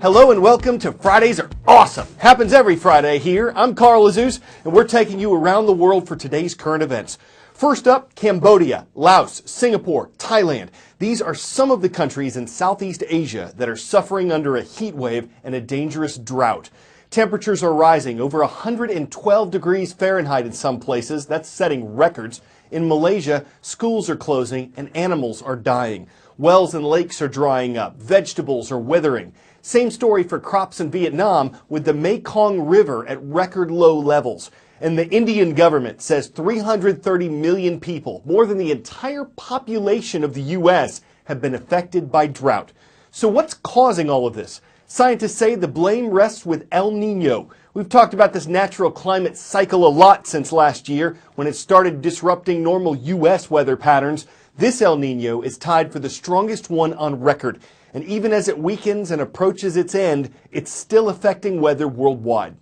Hello and welcome to Fridays Are Awesome. Happens every Friday here. I'm Carl Azus, and we're taking you around the world for today's current events. First up, Cambodia, Laos, Singapore, Thailand. These are some of the countries in Southeast Asia that are suffering under a heat wave and a dangerous drought. Temperatures are rising over 112 degrees Fahrenheit in some places. That's setting records. In Malaysia, schools are closing and animals are dying. Wells and lakes are drying up. Vegetables are withering. Same story for crops in Vietnam, with the Mekong River at record low levels. And the Indian government says 330 million people, more than the entire population of the U.S., have been affected by drought. So what's causing all of this? Scientists say the blame rests with El Nino. We've talked about this natural climate cycle a lot since last year, when it started disrupting normal U.S. weather patterns. This El Nino is tied for the strongest one on record. And even as it weakens and approaches its end, it's still affecting weather worldwide.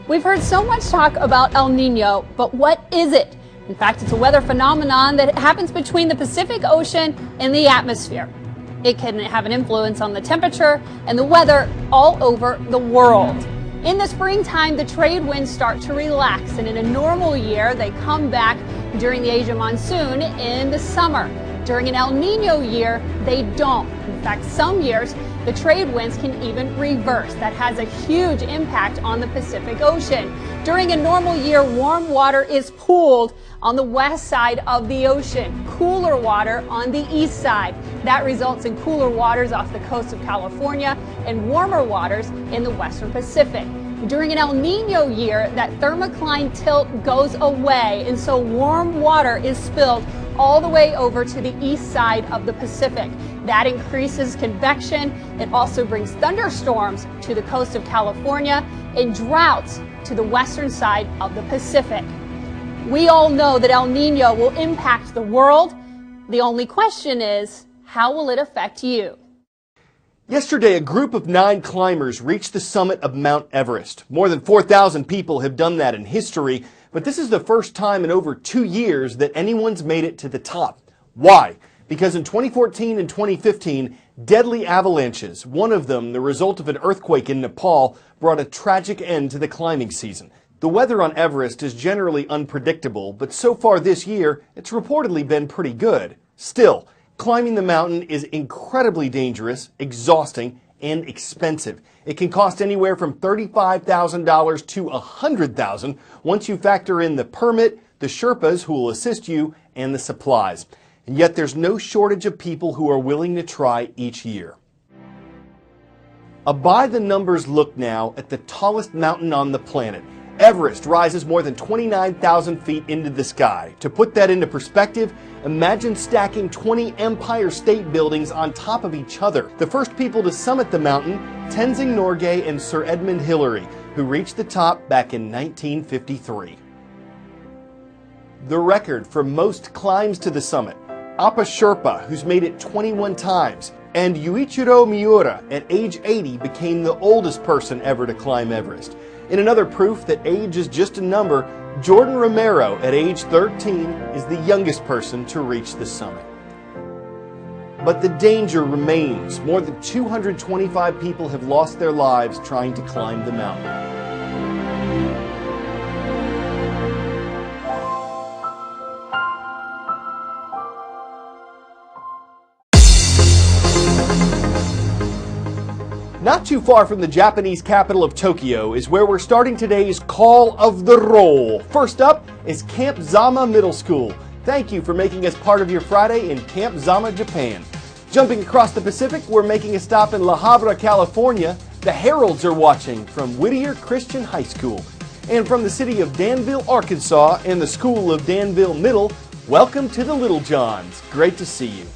We've heard so much talk about El Nino, but what is it? In fact, it's a weather phenomenon that happens between the Pacific Ocean and the atmosphere. It can have an influence on the temperature and the weather all over the world. In the springtime, the trade winds start to relax, and in a normal year, they come back during the Asia monsoon in the summer. During an El Nino year, they don't. In fact, some years, the trade winds can even reverse. That has a huge impact on the Pacific Ocean. During a normal year, warm water is pooled on the west side of the ocean, cooler water on the east side. That results in cooler waters off the coast of California and warmer waters in the western Pacific. During an El Nino year, that thermocline tilt goes away, and so warm water is spilled all the way over to the east side of the Pacific. That increases convection. It also brings thunderstorms to the coast of California and droughts to the western side of the Pacific. We all know that El Nino will impact the world. The only question is, how will it affect you? Yesterday, a group of 9 climbers reached the summit of Mount Everest. More than 4,000 people have done that in history, but this is the first time in over 2 years that anyone's made it to the top. Why? Because in 2014 and 2015, deadly avalanches, one of them the result of an earthquake in Nepal, brought a tragic end to the climbing season. The weather on Everest is generally unpredictable, but so far this year, it's reportedly been pretty good. Still, climbing the mountain is incredibly dangerous, exhausting, and expensive. It can cost anywhere from $35,000 to $100,000 once you factor in the permit, the Sherpas who will assist you, and the supplies. And yet there's no shortage of people who are willing to try each year. A by-the-numbers look now at the tallest mountain on the planet. Everest rises more than 29,000 feet into the sky. To put that into perspective, imagine stacking 20 Empire State Buildings on top of each other. The first people to summit the mountain, Tenzing Norgay and Sir Edmund Hillary, who reached the top back in 1953. The record for most climbs to the summit, Appa Sherpa, who's made it 21 times, and Yuichiro Miura, at age 80, became the oldest person ever to climb Everest. In another proof that age is just a number, Jordan Romero, at age 13, is the youngest person to reach the summit. But the danger remains. More than 225 people have lost their lives trying to climb the mountain. Not too far from the Japanese capital of Tokyo is where we're starting today's Call of the Roll. First up is Camp Zama Middle School. Thank you for making us part of your Friday in Camp Zama, Japan. Jumping across the Pacific, we're making a stop in La Habra, California. The Heralds are watching from Whittier Christian High School. And from the city of Danville, Arkansas, and the School of Danville Middle, welcome to the Little Johns. Great to see you.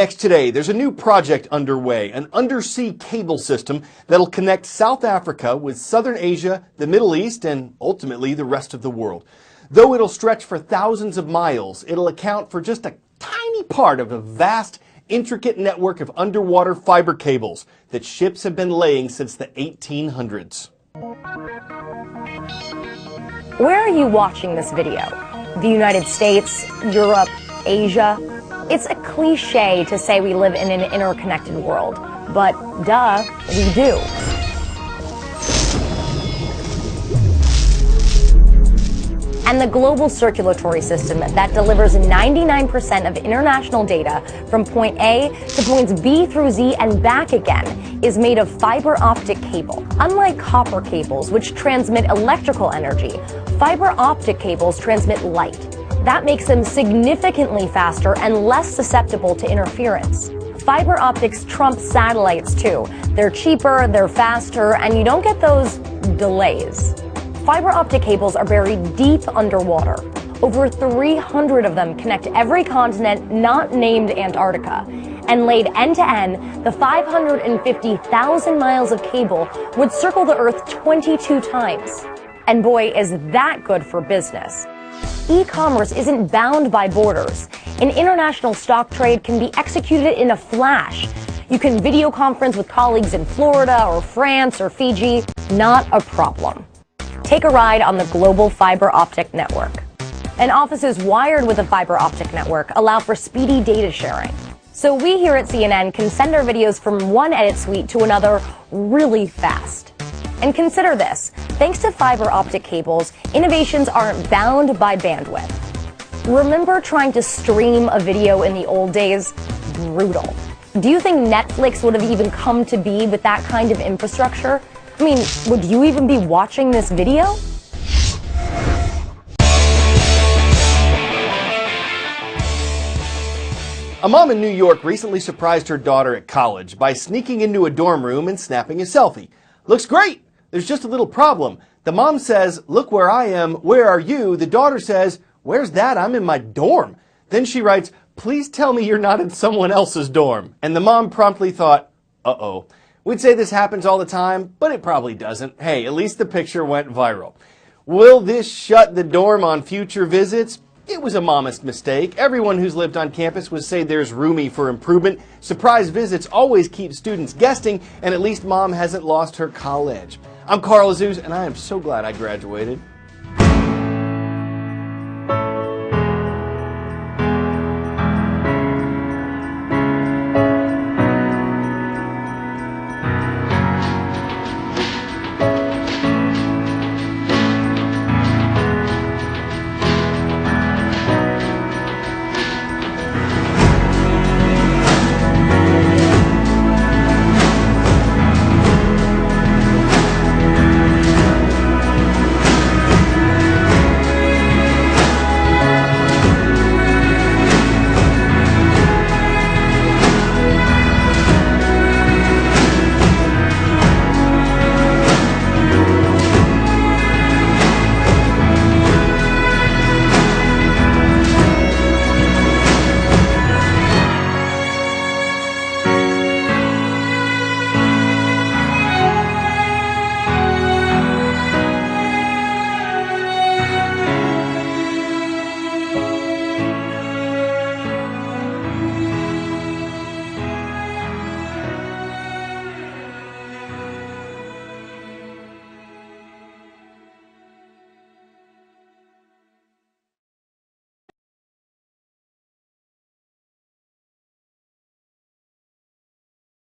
next today, there's a new project underway, an undersea cable system that'll connect South Africa with Southern Asia, the Middle East, and ultimately the rest of the world. Though it'll stretch for thousands of miles, it'll account for just a tiny part of a vast, intricate network of underwater fiber cables that ships have been laying since the 1800s. Where are you watching this video? The United States, Europe, Asia? It's a cliche to say we live in an interconnected world, but duh, we do. And the global circulatory system that delivers 99% of international data from point A to points B through Z and back again is made of fiber optic cable. Unlike copper cables, which transmit electrical energy, fiber optic cables transmit light. That makes them significantly faster and less susceptible to interference. Fiber optics trump satellites too. They're cheaper, they're faster, and you don't get those delays. Fiber optic cables are buried deep underwater. Over 300 of them connect every continent not named Antarctica. And laid end to end, the 550,000 miles of cable would circle the Earth 22 times. And boy, is that good for business. E-commerce isn't bound by borders. An international stock trade can be executed in a flash. You can video conference with colleagues in Florida or France or Fiji. Not a problem. Take a ride on the global fiber optic network. And offices wired with a fiber optic network allow for speedy data sharing. So we here at CNN can send our videos from one edit suite to another really fast. And consider this, thanks to fiber optic cables, innovations aren't bound by bandwidth. Remember trying to stream a video in the old days? Brutal. Do you think Netflix would have even come to be with that kind of infrastructure? I mean, would you even be watching this video? A mom in New York recently surprised her daughter at college by sneaking into a dorm room and snapping a selfie. Looks great! There's just a little problem. The mom says, "Look where I am, where are you?" The daughter says, "Where's that? I'm in my dorm." Then she writes, "Please tell me you're not in someone else's dorm." And the mom promptly thought, uh-oh. We'd say this happens all the time, but it probably doesn't. Hey, at least the picture went viral. Will this shut the dorm on future visits? It was a momist mistake. Everyone who's lived on campus would say there's room for improvement. Surprise visits always keep students guessing, and at least mom hasn't lost her college. I'm Carl Azuz, and I am so glad I graduated.